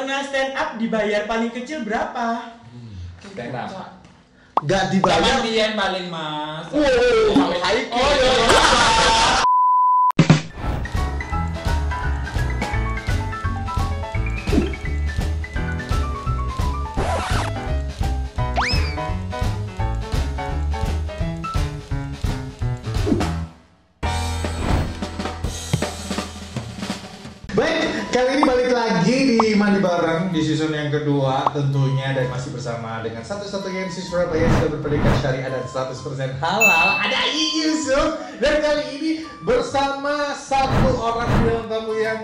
pernah stand up dibayar paling kecil berapa? Stand up. Nggak dibayar. Zaman Dian paling mas. High Oh iya. Baik, kali ini balik lagi di Mandi Bareng di season yang kedua tentunya, dan masih bersama dengan satu-satunya MC Surabaya yang sudah berpendidikan syariah dan 100% halal, ada Ii Yusuf. Dan kali ini bersama satu orang bintang tamu yang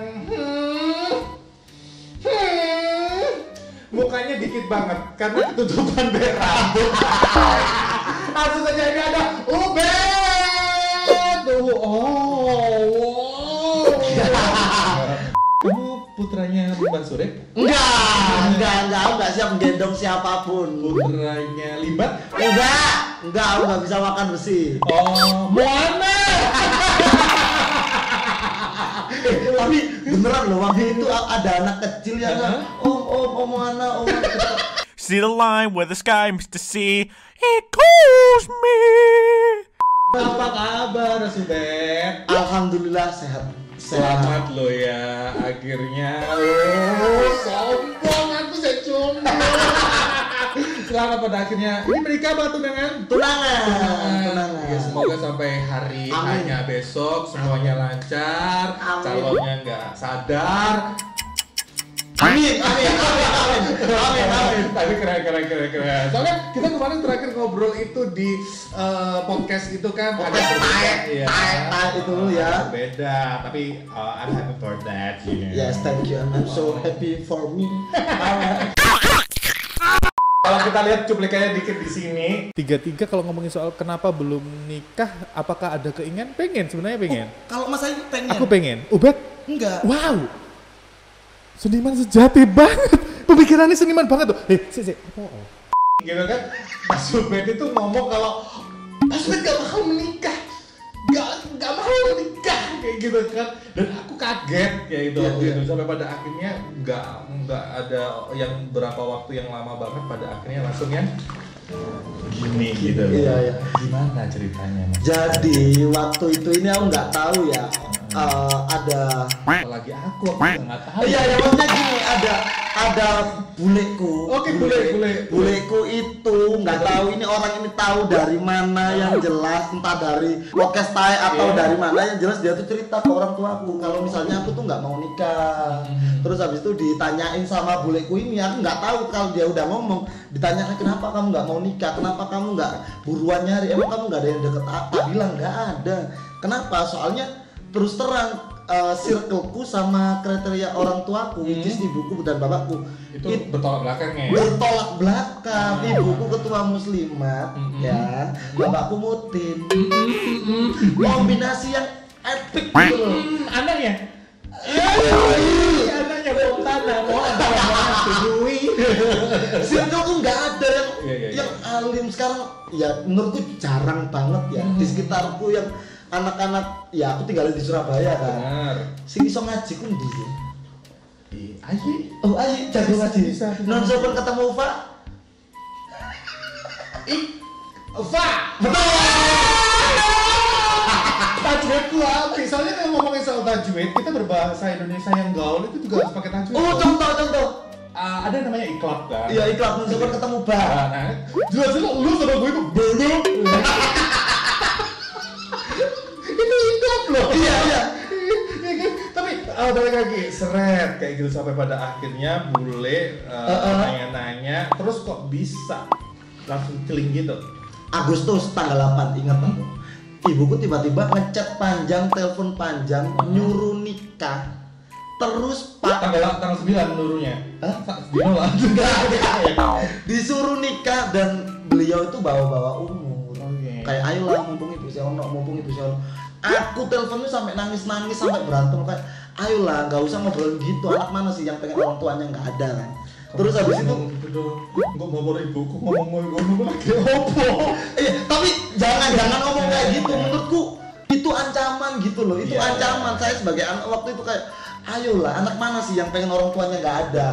mukanya dikit banget karena ketutupan berambut. Langsung saja, ini ada Ubed. Kamu putranya Limbat Surek? Enggak siap gendong siapapun. Putranya Limbat? Enggak, aku nggak bisa makan besi. Oh, Moana. Tapi beneran loh, waktu itu ada anak kecil yang om mana. See the line where the sky meets the sea, it calls me. Apa kabar, Subet? Alhamdulillah sehat. Selamat lo ya, akhirnya. Sombong aku secun. Selamat pada akhirnya. Ini menikah apa tunangan? Tunangan. Ya, semoga sampai hari hanya besok semuanya lancar. Amin. Calonnya nggak sadar. Amin. Tapi keren. Soalnya kita kemarin terakhir ngobrol itu di podcast itu kan Podcast tae itu ya. Beda, tapi I'm happy for that. Yes, thank you. I'm so happy for me. Kalau kita lihat cuplikannya dikit di sini. Tiga kalau ngomongin soal kenapa belum nikah, apakah ada keinginan? Pengen, sebenarnya pengen. Kalau Mas Ayu pengen. Aku pengen. Ubed? Enggak. Wow. Seniman sejati banget. Pemikirannya seniman banget tuh. Sik. Gitu kan, Mas Ubed itu ngomong kalau Mas Ubed gak bakal menikah, gak mau menikah kayak gitu kan. Dan aku kaget kayak gitu waktu itu, sampai pada akhirnya nggak ada yang berapa waktu yang lama banget, pada akhirnya langsung yang gini gitu. Iya. Gimana ceritanya, Mas? Jadi waktu itu ini aku nggak tahu ya. Ada. Apalagi aku nggak tahu. Iya, maksudnya gini, ada buleku. Oke, bule. Buleku itu nggak tahu ini orang ini tahu dari mana, yang jelas entah dari podcast tae atau dari mana, yang jelas dia tuh cerita ke orang tuaku kalau misalnya aku tuh nggak mau nikah. Terus habis itu ditanyain sama buleku ini, aku nggak tahu kalau dia udah ngomong, ditanyain kenapa kamu nggak mau nikah, kenapa kamu nggak buruan nyari, emang kamu nggak ada yang deket apa? Bilang nggak ada. Kenapa? Soalnya terus terang circleku sama kriteria orang tuaku, which is ibuku dan bapakku Itu bertolak belakangnya ya? bertolak belakang. Ibuku ketua muslimat, ya, bapakku mutin. Kombinasi yang epic gitu loh. Anaknya bom tanah, mau tujui. Circleku nggak ada Iya. yang alim sekarang. Ya menurutku jarang banget ya di sekitarku yang anak-anak, ya aku tinggal di Surabaya kan. Benar. Sing iso ngaji ku ndi sih? Ayi. Oh, ayo jago ngaji. Bisa. Non sopan ketemu Fa. Fa. Betul. Tajwidku habis. Soalnya kalau ngomongin soal tajwid, kita berbahasa Indonesia yang gaul itu juga harus pakai tajwid. Oh, contoh. Ada yang namanya iklab kan? Iya, iklan non sopan ketemu Ba. Nah, jelas-jelas lu sama gue itu belum. Itu iklab loh. Iya. Tapi balik lagi seret kayak gitu sampai pada akhirnya bule nanya-nanya, terus kok bisa langsung celing gitu. Agustus tanggal 8, ingat aku. Ibuku tiba-tiba ngechat panjang, telepon panjang, nyuruh nikah. Terus Tanggal 9 nurunya. Hah? Dino lah. Disuruh nikah, dan beliau itu bawa-bawa umur. Oke. Kayak ayolah mumpung ibu si ono. Aku teleponnya sampai nangis-nangis, sampai berantem kayak ayolah nggak usah ngobrol gitu, anak mana sih yang pengen orang tuanya nggak ada kan. Terus habis itu Gue ngomong ibuku, ngomong lagi opo. Tapi jangan ngomong kayak gitu, menurutku itu ancaman gitu loh. Itu ancaman. Saya sebagai anak waktu itu kayak ayolah, anak mana sih yang pengen orang tuanya nggak ada.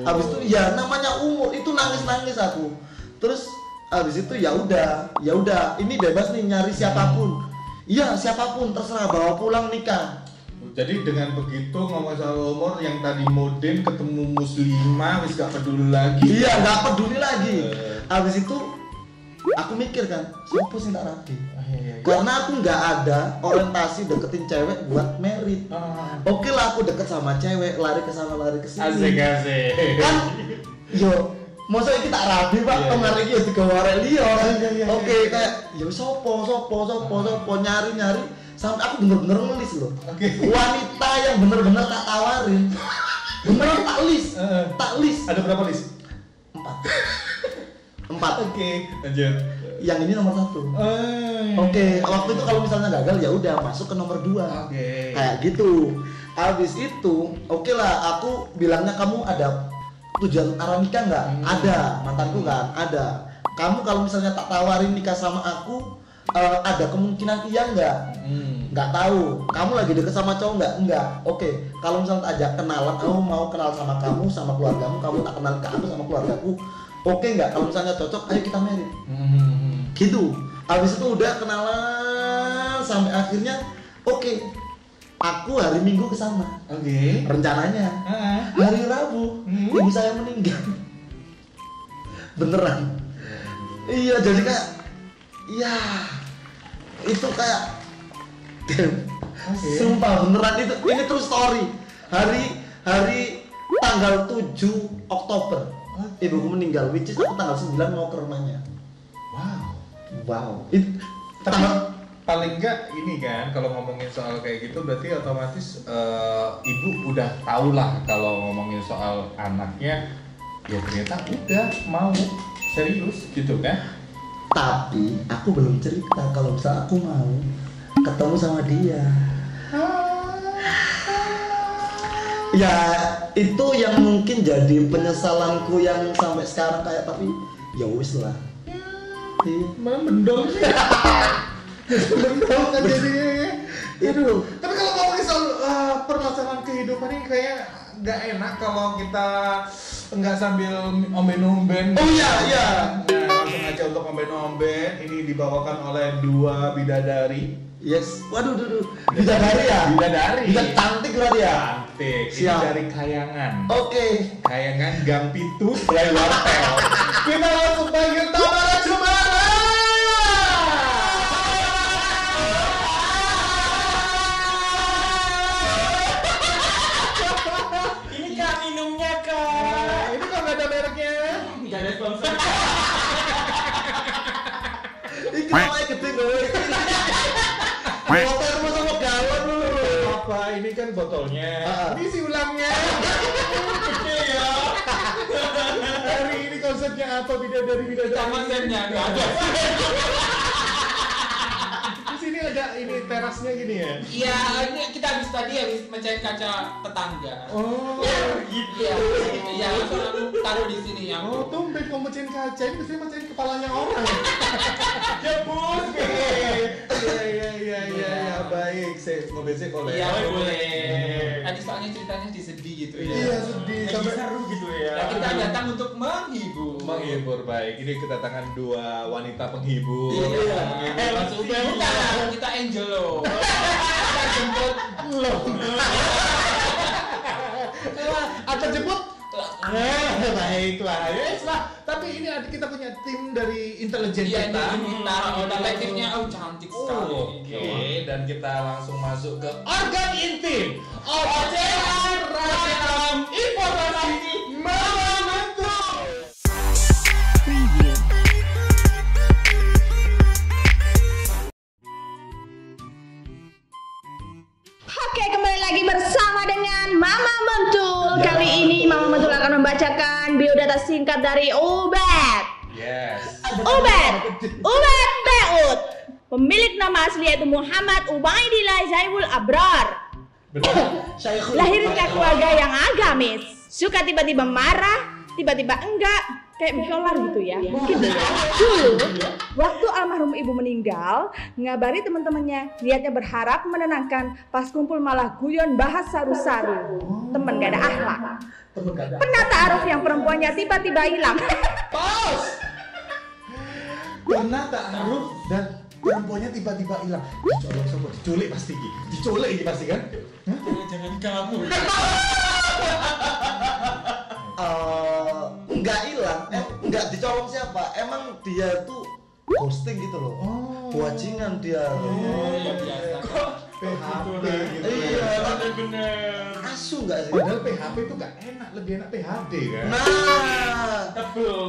Habis itu ya namanya umur itu nangis aku. Terus habis itu ya udah ini bebas nih nyari siapapun. Iya siapapun terserah bawa pulang nikah. Jadi dengan begitu ngomong soal umur yang tadi modern ketemu muslimah wis gak peduli lagi. Iya nggak peduli lagi. Habis itu aku mikir kan, siapa sih tak rapi? Karena aku nggak ada orientasi deketin cewek buat merit. Oke lah aku deket sama cewek, lari ke sana lari ke sini. Asik. Kan, yo, masa kita rapi pak, kemarin iki tiga warek liya. Oke kayak, yo sopo nyari sampai aku bener-bener ngelis loh. Wanita yang bener-bener tak tawarin, beneran tak list. Ada berapa list? 4. Oke, lanjut. Yang ini nomor 1. Oke, waktu itu kalau misalnya gagal ya udah masuk ke nomor 2. Kayak gitu. Habis itu, oke lah, aku bilangnya kamu ada tujuan arah nikah nggak? Ada, mantanku kan, ada. Kamu kalau misalnya tak tawarin nikah sama aku, ada kemungkinan iya nggak? Nggak tahu. Kamu lagi deket sama cowok nggak? Nggak. Oke, kalau misalnya tak ajak kenalan, aku mau kenal sama kamu, sama keluargamu, kamu tak kenal ke aku sama keluargaku. Oke nggak? Kalau misalnya cocok, ayo kita married. Gitu. Habis itu udah kenalan sampai akhirnya oke. Aku hari Minggu ke sana. Rencananya hari Rabu ibu saya meninggal. Beneran. Iya, jadi kayak iya. Itu kayak sumpah beneran itu. Ini true story. Hari tanggal 7 Oktober. Ibuku meninggal, which is aku tanggal 9 mau ke rumahnya. Wow. Tapi paling enggak ini kan kalau ngomongin soal kayak gitu berarti otomatis ibu udah tahu lah kalau ngomongin soal anaknya ya ternyata udah mau serius gitu kan. Tapi aku belum cerita kalau misalnya aku mau ketemu sama dia. Ya itu yang mungkin jadi penyesalanku yang sampai sekarang kayak tapi ya wis lah. Mendong sih. Mendong kan jadinya. Aduh. Tapi kalau ngomongin soal permasalahan kehidupan ini kayak nggak enak kalau kita nggak sambil omben-omben. Oh iya. Nah, langsung aja untuk omben-omben. Ini dibawakan oleh 2 bidadari. Yes. Waduh. Bidadari ya? Bidadari. Bisa cantik berarti ya? Cantik. Ini Siap. dari Kayangan. Oke. Kayangan Gang Pitu, Play Wartel. Kita langsung panggil Tamara Jumara. Ini kak minumnya kak. Ini kok nggak ada mereknya? Gak ada sponsor. Ini kenapa gede gue? Motor mau sama galon dulu. Apa? Ini kan botolnya. Ini si ulangnya. Gede ya. Hari ini konsepnya apa? Bidadari. Sama setnya nggak ada. Di sini ada ini terasnya gini ya. Iya, ini kita habis mecahin kaca tetangga. Oh, Gitu. Iya, langsung aku taruh di sini yang. oh tumben kamu mecahin kaca. Ini biasanya mecahin kepalanya orang. Ya bos. Iya, baik. Saya ngobesek oleh. Iya, Oh, boleh. Tadi soalnya ceritanya disedih gitu ya. Iya, sedih. Lagi Sampai seru gitu ya. Nah, kita datang untuk menghibur. menghibur, baik. Ini kedatangan 2 wanita penghibur. Iya. Langsung Bukan, kita angel loh. Kita jemput loh. Atau jemput? Baiklah, yes lah. Tapi ini kita punya tim dari intelijen Iya, kita. kita detektifnya cantik sekali. Oke, dan kita langsung masuk ke organ intim. Ocehan ragam informasi Mama Mentul. Oke, kembali lagi bersama dengan Mama Mentul. Kali ini Mama Mentul akan membacakan biodata singkat dari Ubed. Yes. Ubed Beut. Pemilik nama asli yaitu Muhammad Ubaidillah Zaimul Abrar. Lahirnya keluarga yang agamis. Suka tiba-tiba marah, tiba-tiba enggak. kayak bipolar gitu ya. Mungkin dulu waktu almarhum ibu meninggal, ngabari teman-temannya, niatnya berharap menenangkan, pas kumpul malah guyon bahas saru-saru. Temen gak ada akhlak. Pernah ta'aruf yang perempuannya tiba-tiba hilang. Pas. Pernah ta'aruf dan perempuannya tiba-tiba hilang. Dicolok sopo, diculik pasti iki. Diculik iki pasti kan? Jangan kamu. Nggak hilang, nggak dicolong siapa? Emang dia tuh ghosting gitu loh. Bajingan dia. Iya biasa. PHP gitu. Iya, Bener. asu nggak sih? Padahal PHP itu nggak enak, lebih enak PHD kan? Nah, Tebel.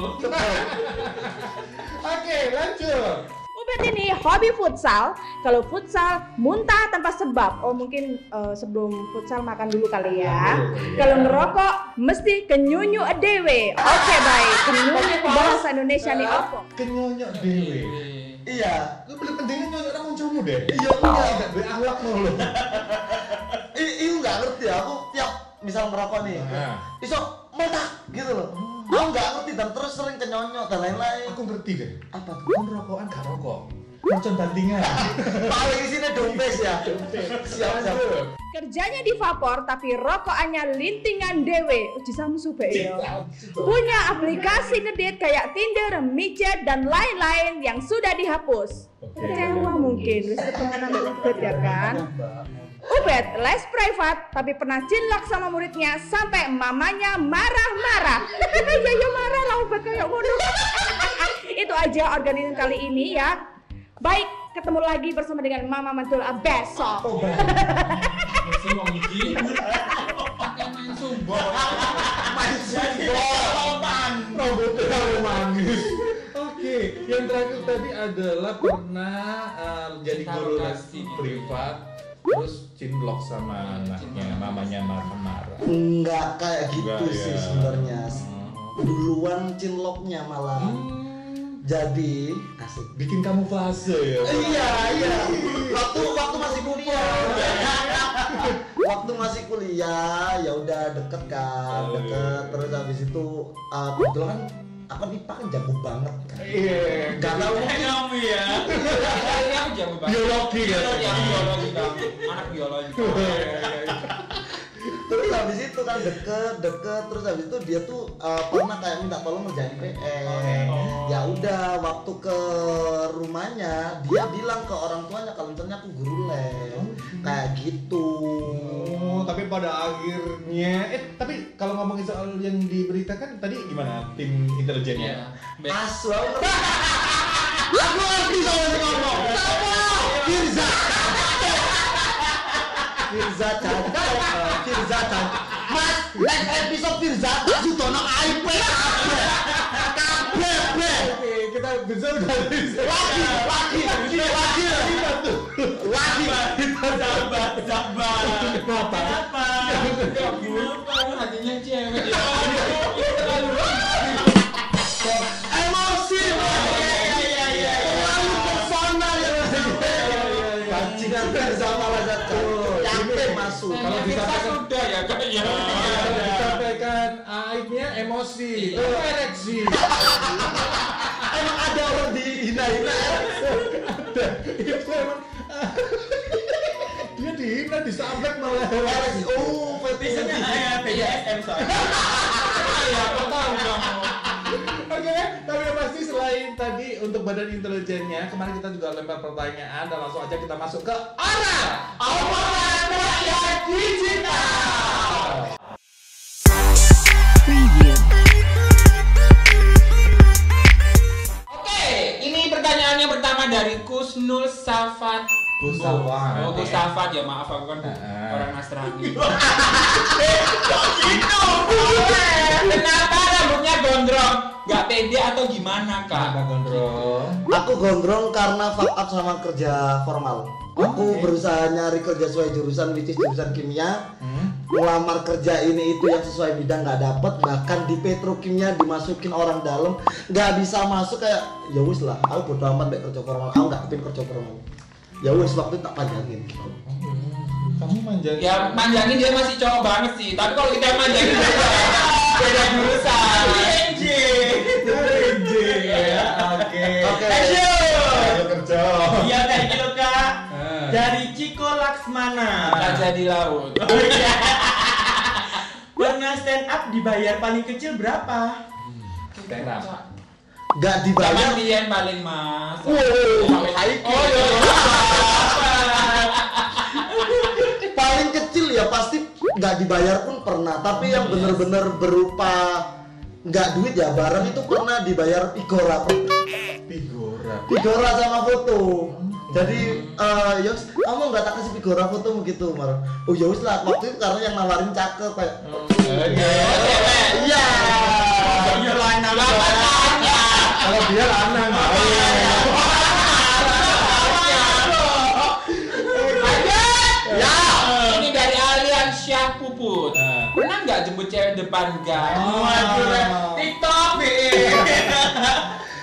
Oke, lanjut. Ubed ini hobi futsal. Kalau futsal muntah tanpa sebab. Oh mungkin sebelum futsal makan dulu kali ya. Kalau ngerokok mesti kenyunyu dewe. Oke baik, kenyunyu bahasa Indonesia nih opo. Kenyonyok dewe. iya. Lu paling pentingnya nyonyok orang kancamu deh. Iya, enggak. Enggak duwe akhlak mulu. Ini nggak ngerti aku tiap misal merokok nih. Nah. Iso meledak gitu loh. Aku nggak ngerti dan terus sering kenyonyok dan lain-lain. Aku ngerti deh. Apa tuh? Kon rokokan gak rokok. Mercon bantingan. Paling isinya dompet ya. Siap. Kerjanya di vapor tapi rokokannya lintingan dewe. Uji samsu ya. Punya aplikasi ngedate kayak Tinder, Micet dan lain-lain yang sudah dihapus. Kecewa mungkin, wis ketemuan sama Ubed ya kan? Ubed les privat tapi pernah cinlok sama muridnya sampai mamanya marah-marah. Ya marah lah Ubed kayak ngono. Itu aja organisasi kali ini ya. Baik, ketemu lagi bersama dengan Mama Mantul besok. Masih mau gigi. Pakai main sumbol. Robotnya manis. Oke, yang terakhir tadi adalah pernah jadi guru les privat, terus cinlok sama anaknya, mamanya marah-marah. Enggak kayak gitu Enggak, sih ya. sebenarnya. Duluan cinloknya malah. Jadi asik. Bikin kamuflase ya. Iya. Waktu masih kuliah. Waktu masih kuliah ya udah deket kan, terus habis itu kebetulan kan IPA kan jago banget kan. Iya. Gak tahu mungkin Kamu ya. Kayaknya aku jago banget. Biologi kan? Iya, biologi kamu. Anak biologi. terus habis itu kan deket terus habis itu dia tuh pernah kayak minta tolong ngerjain PR. Ya udah waktu ke rumahnya dia bilang ke orang tuanya kalau misalnya aku guru les kayak gitu. Tapi pada akhirnya tapi kalau ngomongin soal yang diberitakan tadi gimana tim intelijennya? Asu aku ngerti sama yang ngomong. Firza cocok. Mas, next episode Firza Sutono aib kabeh. Oke, kita bisa udah Lagi. Sabar. Kenapa? Hatinya cewek. Emosi. Terlalu personal ya. Bajingan Firza malah capek masuk. Kalau Kita disampaikan sudah ya kayaknya. disampaikan aibnya emosi, ereksi. Emang ada orang dihina-hina. Itu emang dia dihina, disambat malah ereksi. Fetishnya BDSM soalnya. Iya, aku tahu kamu. Oke, tapi yang pasti selain tadi untuk badan intelijennya, kemarin kita juga lempar pertanyaan dan langsung aja kita masuk ke omongan rakyat digital. Oke, ini pertanyaan yang pertama dari Kusnul Safat. Kusafat. Oh, Kusafat ya, maaf aku kan Heeh. orang Nasrani. Gitu. Kenapa rambutnya gondrong? Gak pede atau gimana, Kak? Gondrong? Aku gondrong karena fuck up sama kerja formal. Aku berusaha nyari kerja sesuai jurusan, which is jurusan kimia. Melamar kerja ini itu yang sesuai bidang nggak dapet, bahkan di petrokimia dimasukin orang dalam nggak bisa masuk kayak ya wis lah, aku bodo amat deh kerja formal, aku nggak kepin kerja formal. Ya wis waktu itu tak panjangin. Kamu manjangin? Ya manjangin dia masih cowok banget sih, tapi kalau kita manjangin beda jurusan. ada di laut. Pernah stand up dibayar paling kecil berapa? Stand up. Nggak dibayar. Zaman Dian paling mas. Paling kecil ya pasti nggak dibayar pun pernah, tapi yang bener-bener berupa nggak duit ya barang itu pernah dibayar Pigora sama foto. Jadi Yos, kamu nggak tak kasih Pigora foto begitu Mar? Oh ya wis lah, waktu itu karena yang nawarin cakep kayak iya Kalau dia lanang. Ini dari Alian Syah Puput. Pernah nggak jemput cewek depan gang? Waduh, TikTok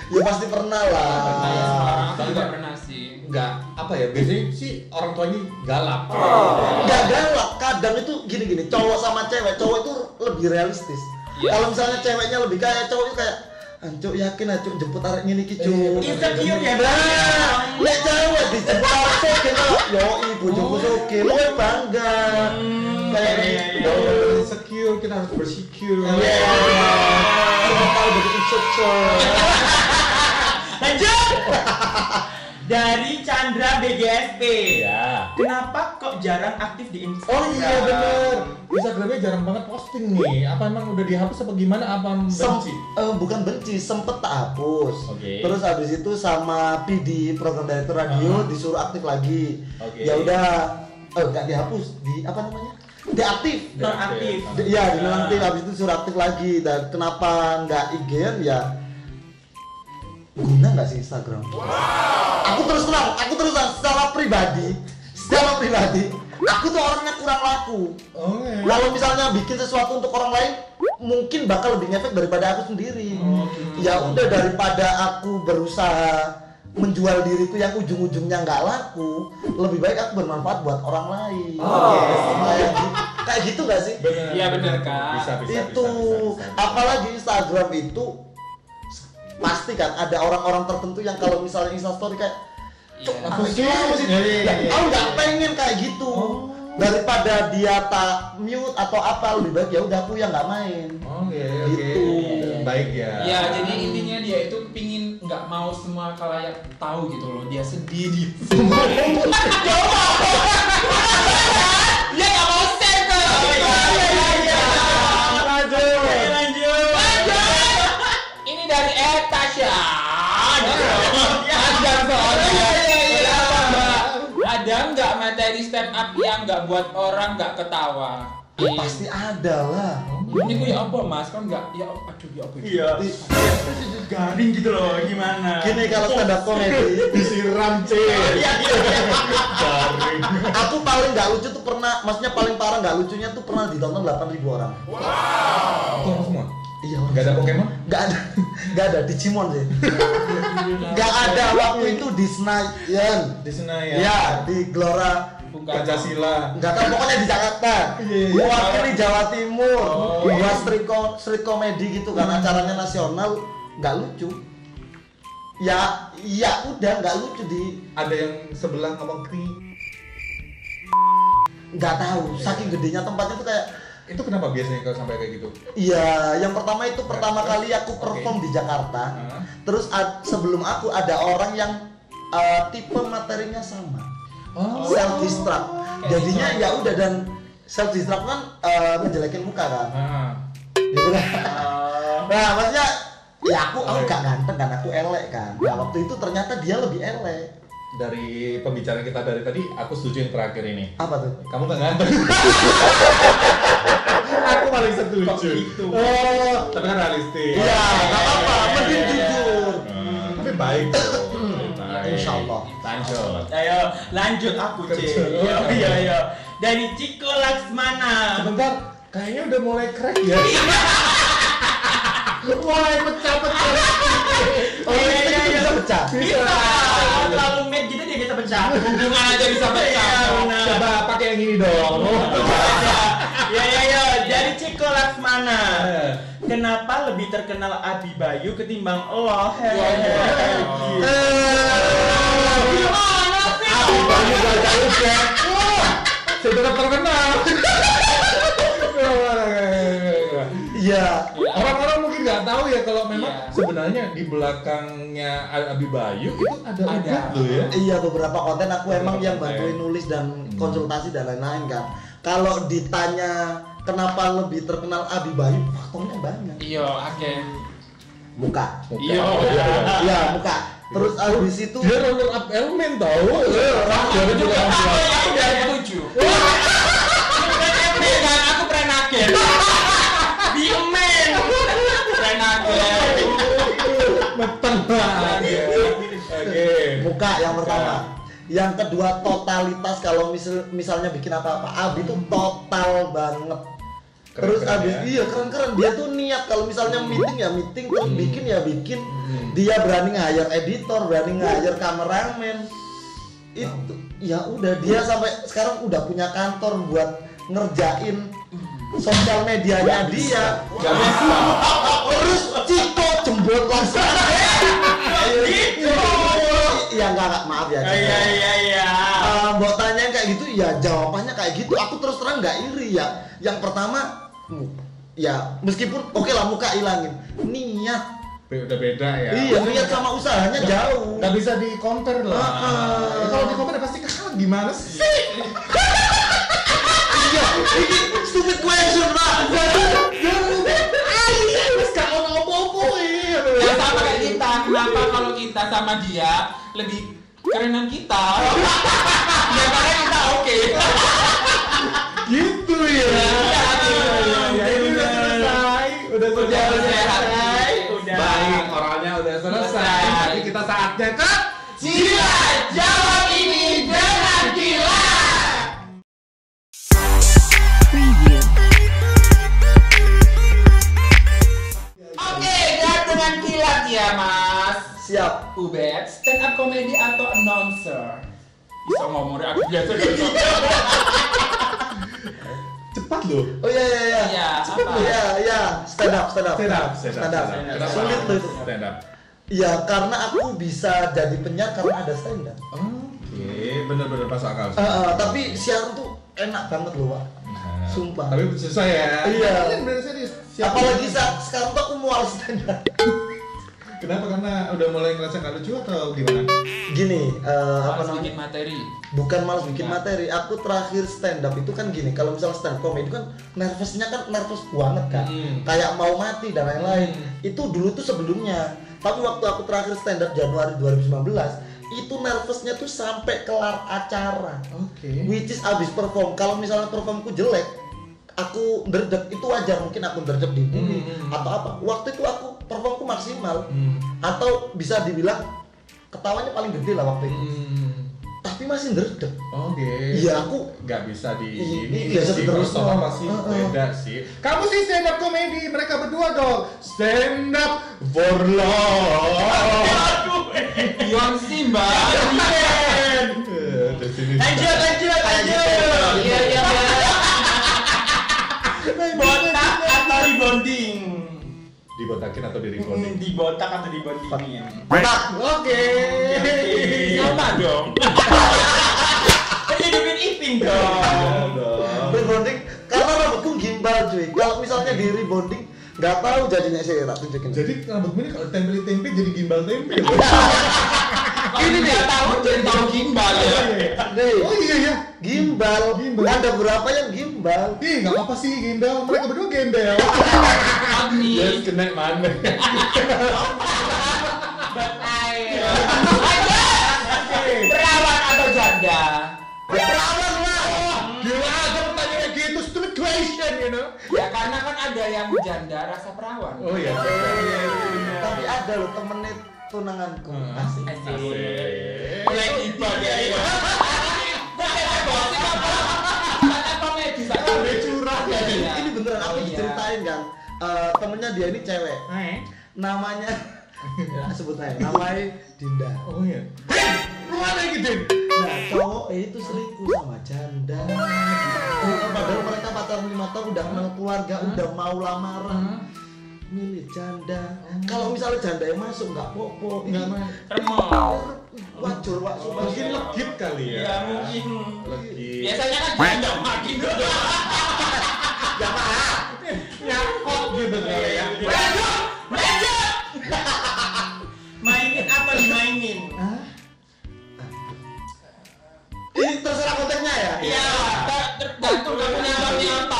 ya pasti pernah lah. Aku nggak pernah sih. Enggak, apa ya, biasanya sih orang tuanya galak. Nggak galak, kadang itu gini-gini, cowok sama cewek, cowok itu lebih realistis. Iya. Kalau misalnya ceweknya lebih kaya, cowoknya kayak Ancuk yakin Ancuk jemput arek ngene iki Cuk. Insecure ya, Nah, lek cewek dijemput arek soge kok yo ibu jemput soge, lu bangga. Kayak Insecure, kita harus bersecure. Kita tahu begitu insecure. Lanjut. Dari Chandra BGSP. Ya. Kenapa kok jarang aktif di Instagram? Oh iya bener. Instagramnya jarang banget posting nih. Apa emang udah dihapus apa gimana? Apa benci? Bukan benci, sempet tak hapus. Oke. Terus habis itu sama PD program director radio disuruh aktif lagi. Oke. Ya udah, nggak dihapus, di apa namanya? Deaktif. Nonaktif. Iya, dinonaktif. Habis itu disuruh aktif lagi. Dan kenapa nggak IG-an ya? Guna nggak sih Instagram? Aku terus terang secara pribadi, aku tuh orangnya kurang laku. Kalau misalnya bikin sesuatu untuk orang lain, mungkin bakal lebih ngefek daripada aku sendiri. Ya udah, daripada aku berusaha menjual diriku yang ujung-ujungnya nggak laku, lebih baik aku bermanfaat buat orang lain. Kayak gitu nggak sih? Iya benar Kak. Itu apalagi Instagram itu pasti kan ada orang-orang tertentu yang kalau misalnya Instastory kayak aku nggak pengen kayak gitu. Daripada dia tak mute atau apa, lebih baik ya udah aku yang nggak main. Gitu. Baik ya. Ya jadi intinya dia itu pingin nggak mau semua kalayak tahu gitu loh, dia sedih dia. Dia nggak mau share ke. Lanjut. Ini dari Tasya. Ada nggak materi stand up yang nggak buat orang nggak ketawa? Ya, pasti ada lah. Ini gue ya apa mas? Kan nggak ya aduh ya apa? Iya. Garing gitu loh, gimana? Gini kalau stand up comedy Disiram C. Garing. aku paling nggak lucu tuh pernah, maksudnya paling parah nggak lucunya tuh pernah ditonton 8.000 orang. Itu orang semua? Iya, orang Gak ada semua. Pokemon? Gak ada Digimon sih. Gak ada waktu itu di Senayan. Di Senayan. Ya, di Gelora. Pancasila. Nggak tahu, pokoknya di Jakarta. Mewakili Jawa Timur. Buat street comedy gitu kan, acaranya nasional. Nggak lucu. Ya udah nggak lucu di. Ada yang sebelah ngomong kri. Nggak tahu, saking gedenya tempatnya tuh kayak. Itu kenapa biasanya kalau sampai kayak gitu? Iya, yang pertama itu pertama kali aku perform di Jakarta. Terus sebelum aku ada orang yang tipe materinya sama. Self destruct. Jadinya ya udah, dan self destruct kan ngejelekin muka kan. Gitu kan. Nah, maksudnya ya aku gak ganteng kan, aku elek kan. Nah, waktu itu ternyata dia lebih elek. Dari pembicaraan kita dari tadi, aku setuju yang terakhir ini. Apa tuh? Kamu gak ganteng. Aku paling setuju. Gitu. Tapi kan realistis. Iya, gak apa-apa, mending jujur. Tapi baik tuh. Insyaallah. Lanjut. Ayo, lanjut aku, C. Iya. Dari Ciko Laksmana. Sebentar, kayaknya udah mulai crack ya. Mulai pecah-pecah. Iya, bisa pecah. Bisa. Terlalu mad gitu dia bisa pecah. Hubungan aja bisa pecah. Coba pakai yang ini dong. Ya. Dari Ciko Laksmana. Kenapa lebih terkenal Abi Bayu ketimbang lo? Gimana sih? Aku banyak gak udah. tetap terkenal. Iya. Orang-orang mungkin nggak tahu ya kalau memang Iya. sebenarnya di belakangnya Abi Bayu itu ada Ada. Ubed loh ya. Iya, beberapa konten aku emang Beberapa yang konten. bantuin nulis dan konsultasi dan lain-lain kan. Kalau ditanya kenapa lebih terkenal Abi Bayu, faktornya banyak. Iya, oke. Muka. Iya. Iya, muka. Terus habis itu Dia runner up elemen tahu. Aku juga aku dari 7. Kan aku prenagen. Di emen. Prenagen. Meteng banget. Oke. muka yang pertama. Yang kedua totalitas, kalau misalnya bikin apa-apa, Abi tuh total banget. Terus Keren-keren abis ya. iya keren-keren, dia tuh niat kalau misalnya meeting ya meeting, terus bikin ya bikin. Dia berani nge-hire editor, berani nge-hire kameramen. Itu ya udah, dia sampai sekarang udah punya kantor buat ngerjain sosial medianya dia. Gak bisa. Terus Ciko jembut langsung. Gitu. Iya enggak maaf ya. Ciko. Iya. Mbok tanyain kayak gitu ya jawabannya kayak gitu. Aku terus terang nggak iri ya. Yang pertama ya meskipun oke lah muka ilangin, niat. Udah beda ya. Iya, niat sama usahanya jauh. Nggak bisa di compare lah. Ah. Kalau di compare pasti kalah gimana sih? Iya, ini stupid question, Pak. Terus gak ono opo-opo Ya sama kayak kita. Kenapa kalau kita sama dia lebih kerenan kita? Ya karena kita oke. gitu ya. Ya, ini udah selesai. Udah selesai. Udah. Baik, orangnya udah selesai. Selesai. Tapi kita saatnya ke Gila, jawab ini dengan gila. Preview. Oke, dan dengan kilat ya Mas Siap. Ubed, stand up comedy atau announcer? Bisa ngomongnya aku biasa gitu. cepat loh. Oh iya. Iya, Cepet apa? loh, iya. Stand up. Stand up. Kenapa? Sulit loh itu. Stand up. Iya, karena aku bisa jadi penyiar karena ada stand up. Oke, bener-bener pas akal. Tapi siaran tuh enak banget loh, Pak. Sumpah. Tapi susah ya. Iya. Bener serius. Apalagi sekarang tuh aku mual stand up. Kenapa? Karena udah mulai ngerasa nggak lucu atau gimana? Gini, apa Harus namanya? bikin materi. Bukan malas bikin materi. Aku terakhir stand up itu kan gini, kalau misalnya stand up comedy kan nervousnya kan nervous banget kan. Kayak mau mati dan lain-lain. Itu dulu tuh sebelumnya. Tapi waktu aku terakhir stand up Januari 2019, itu nervousnya tuh sampai kelar acara. Oke. Which is abis perform. Kalau misalnya performku jelek, aku nderdek, itu wajar, mungkin aku nderdek dibully atau apa. Waktu itu aku performku maksimal, atau bisa dibilang ketawanya paling gede lah waktu itu. Tapi masih nderdek. Oke. Iya, aku nggak bisa di Ini ini biasa sih, terus. kalau sama pasti beda sih. Kamu sih stand up comedy, mereka berdua dong. Stand up for love. Yang Simba. Lanjut. Iya. Botak atau rebonding? Dibotakin atau di recording? Dibotak atau dibondingin? botak. Oke. Sama dong. Hidupin Ipin dong. Rebonding karena rambutku gimbal cuy. Kalau misalnya di rebonding nggak tahu jadinya, saya tak tunjukin. Jadi rambutmu ini kalau tempel tempe jadi gimbal tempe. Ini dia tahu jadi tahu gimbal ya. Nih, Oh iya ya. gimbal. Gimbal. Ada berapa yang gimbal? Ih, nggak apa sih gimbal. Mereka berdua gembel. Agni. Yes, kena mana? Perawan atau janda? Perawan lah. Gila, ada pertanyaan gitu, stupid question, you know. Ya karena kan ada yang janda rasa perawan. Oh iya. Tapi ada loh temennya tunanganku. Asik. Mulai ibadah ya. Komedi sama curah ya. Ini beneran aku Oh, iya. diceritain kan. Temennya dia ini cewek. Namanya ya, sebut aja. Namanya Dinda. Oh iya. Lu mana gitu? Nah, cowok itu selingkuh sama janda. Padahal mereka pacaran 5 tahun, udah kenal keluarga, udah mau lamaran. milih janda. Kalau misalnya janda yang masuk nggak popo, Nggak main. wajur wak Mungkin legit kali ya. Iya mungkin. Legit. Biasanya kan janda makin dulu. Nyakot gitu kali ya. Mainin apa dimainin? Ini terserah kontennya ya. Iya, tergantung kamu nyanyi apa.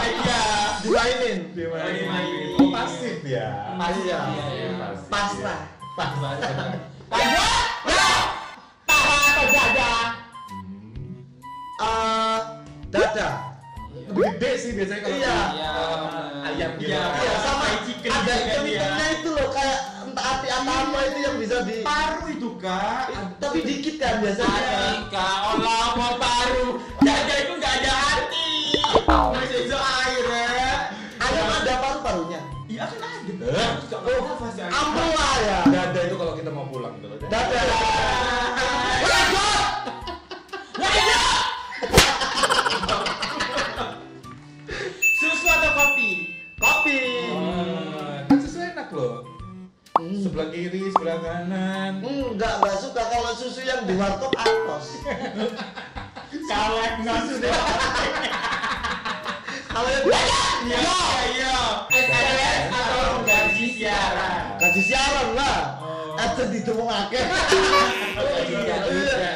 Iya. Dimainin. Dimainin. Oh, pasif ya. Iya. Pasif. Pasrah. Lanjut. Paha atau dada? Dada. Lebih gede sih biasanya kalau Iya. Iya. ayam gitu. Iya sama chicken ada juga ikan-ikannya itu loh kayak entah hati atau apa itu yang bisa di Paru itu kak. tapi dikit kan biasanya. Atika, Allah mau paru. Janda itu nggak ada hati. Masih itu air ya. Ayam ada paru-parunya. Iya kan ada. Oh, nafas ya. Ampun ya. Dada itu kalau kita mau pulang gitu loh. Dada. Susu atau kopi? Kopi. Kan susu enak loh. Sebelah kiri, sebelah kanan. Enggak suka kalau susu yang di warkop atos. Kaleng susu deh. Kalau yang Iya. SMS atau gaji siaran? gaji siaran lah. Aja ditemungake.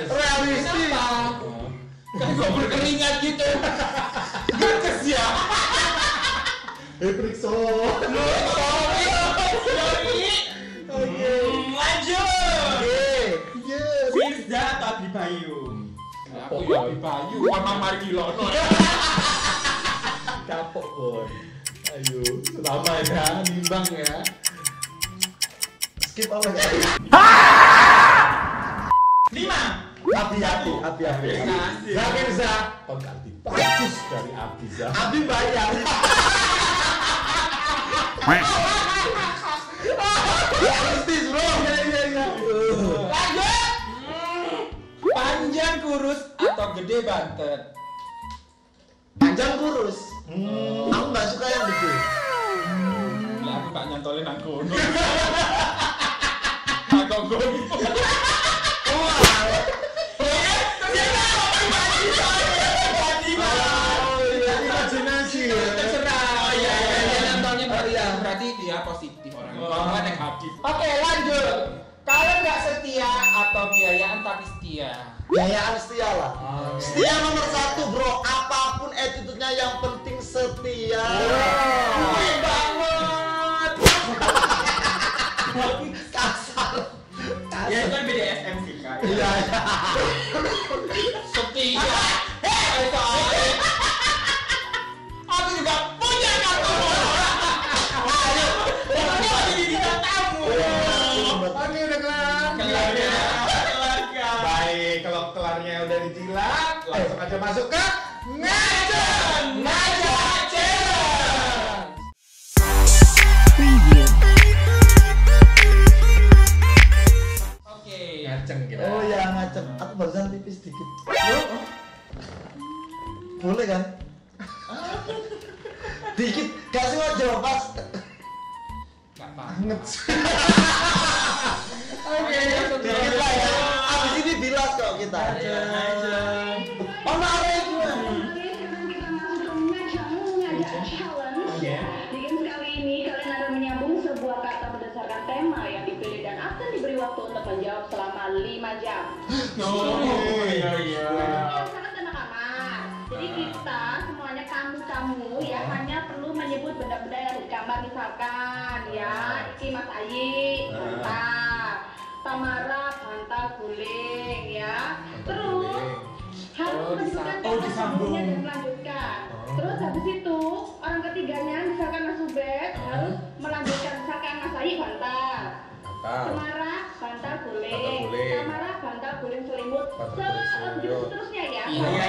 Realistis. Kan kok berkeringat gitu. Gerges ya. Periksa. Lanjut. Oke. Firza atau Abi Payung? Aku ya di Bayu, Mama Margilono. Kapok pun. Ayo, selama ya, nimbang ya. Skip apa ya? 5. Abi. Zakirza, pengganti bagus dari Abiza. Abi bayar. Realistis bro. Iya. Lanjut. Panjang kurus atau gede bantet? Panjang kurus. Aku nggak suka yang gede. Lah aku gak nyantolin aku. Aku gono. Imajinasi ya. Terserah. Iya. Nyantolnya berarti dia positif orangnya. Kalau negatif. Oke, lanjut. Kalau nggak setia atau biayaan tapi setia? Biayaan setia lah. Setia nomor 1 bro. Apapun attitude-nya yang penting setia. Baik banget. Kasar. Ya itu kan BDSM sih kak. Iya. Setia. Aku juga punya kartu. Ayo, pokoknya lagi di bidang tamu. Oke, udah kelar. Kelar kak. Baik, kalau kelarnya udah dijilat, langsung aja masuk ke Ngajak challenge. Preview. Oke. ngaceng kita. Oh ya ngaceng. Aku barusan tipis dikit. Boleh kan? Dikit. Gak sengaja pas. Gak apa. Anget. Oke. Dikit lah ya. Abis ini bilas kok kita. Oh narik gimana? Di game kali ini kalian akan menyambung sebuah kata berdasarkan tema yang dipilih dan akan diberi waktu untuk menjawab selama 5 jam. Iya. Yang sangat enak amat. Jadi kita semuanya kamu ya hanya perlu menyebut benda-benda yang digambar misalkan ya iki Mas Ayi, bantal, Tamara, bantal guling ya. Terus harus menunjukkan kata sambungnya dan melanjutkan. Terus habis itu orang ketiganya misalkan Mas Ubed harus melanjutkan misalkan Mas Ayi bantal. Tamara bantal guling, Tamara bantal guling selimut, seterusnya ya. Iya.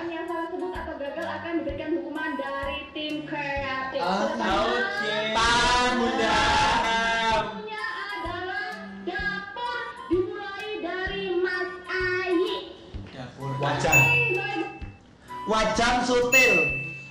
Yang salah sebut atau gagal akan diberikan hukuman dari tim kreatif. Oke. Mudah. Satunya adalah dapur dimulai dari Mas Ayi. Wajan. Wajan sutil.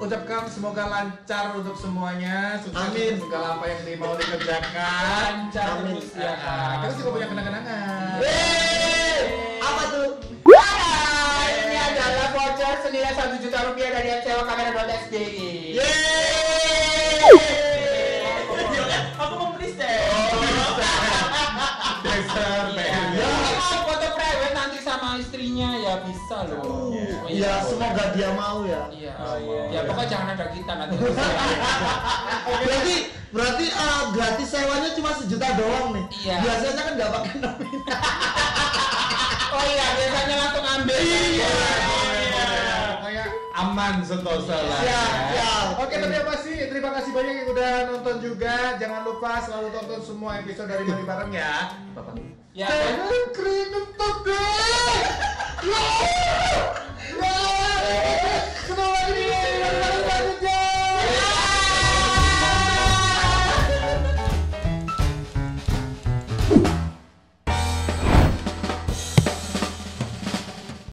ucapkan semoga lancar untuk semuanya, sukses Amin. untuk segala apa yang mau dikerjakan. Lancar Amin. terus ya. Kita juga punya kenang-kenangan. Apa tuh? Ini adalah voucher senilai Rp1 juta dari sewa kamera.sdi. Aku mau beli stand. Dasar Ya, mau foto private nanti sama istrinya ya bisa loh. Ya semoga dia mau ya. Iya. Ya pokoknya jangan ada kita nanti. Berarti gratis sewanya cuma 1 juta doang nih. Iya. Biasanya kan nggak pakai nominal. Oh iya, biasanya langsung ambil. Pokoknya aman sentosa lah. Ya. Oke, tapi apa sih? Terima kasih banyak yang udah nonton juga. Jangan lupa selalu tonton semua episode dari Mari Bareng ya. Ya. Jangan keringet toge.